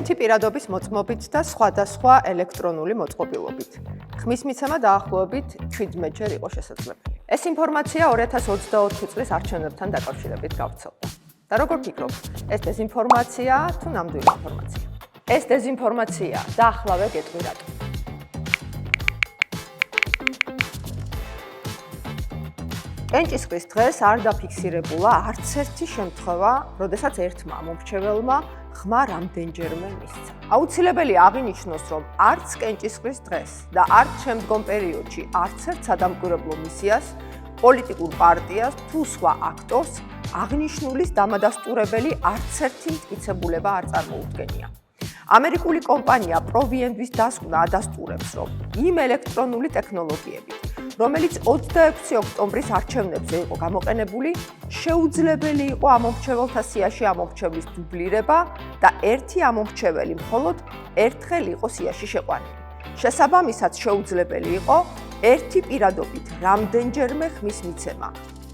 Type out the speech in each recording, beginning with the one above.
ერთი პირადობის მოწმობით და სხვადასხვა ელექტრონული მოწყობილობით. ხმის მიცემა დაახლოებით 17-ჯერ იყო შესაძლებელი. ეს ინფორმაცია 2024 წლის არჩევნებთან დაკავშირებით გავრცელდა. და როგორ ფიქრობ, ეს დეზინფორმაცია თუ ნამდვილი ინფორმაცია? ეს დეზინფორმაცია და ახლავე გეტყვი რატომ. კენჭისყრის დღეს არ დაფიქსირებულა არც ერთი შემთხვევა, როდესაც ერთმა მომრჩეველმა ხმა რამდენჯერმე მისცა. აუცილებელი აღინიშნოს, რომ არც კენჭისყრის დღეს და არც შემდგომ პერიოდში არც ერთ სადამკვირვებლო მისიას, პოლიტიკურ პარტიას თუ სხვა აქტორს აღნიშნულის დამადასტურებელი არც ერთი მტკიცებულება არ წარმოუდგენია. ამერიკული კომპანია ProVNV-ს დასკვნა ადასტურებს, რომ იმ ელექტრონული ტექნოლოგიებით, რომელიც 26 ოქტომბრის არჩევნებზე იყო გამოყენებული, შეუძლებელი იყო ამომრჩეველთა სიაში ამომრჩევლის დუბლირება და ერთი ამომრჩეველი მხოლოდ ერთხელ იყო სიაში შეყვანილი. შესაბამისად, შეუძლებელი იყო ერთი პირადობით რამდენჯერმე ხმის მიცემა,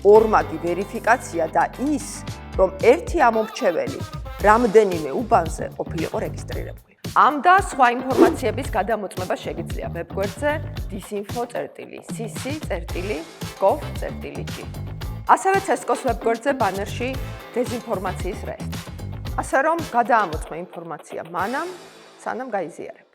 ორმაგი ვერიფიკაცია და ის, რომ ერთი ამომრჩეველი რამდენიმე უბანზე ყოფილიყო რეგისტრირებული. ამ და სხვა ინფორმაციების გადამოწმება შეგიძლია ვებგვერდზე disinfo.cc.gov.g. ასევე CESCO-s ვებგვერდზე ბანერში დეზინფორმაციის რეესტრი. ასე რომ გადაამოწმე ინფორმაცია მანამ, სანამ გაიზიარებ.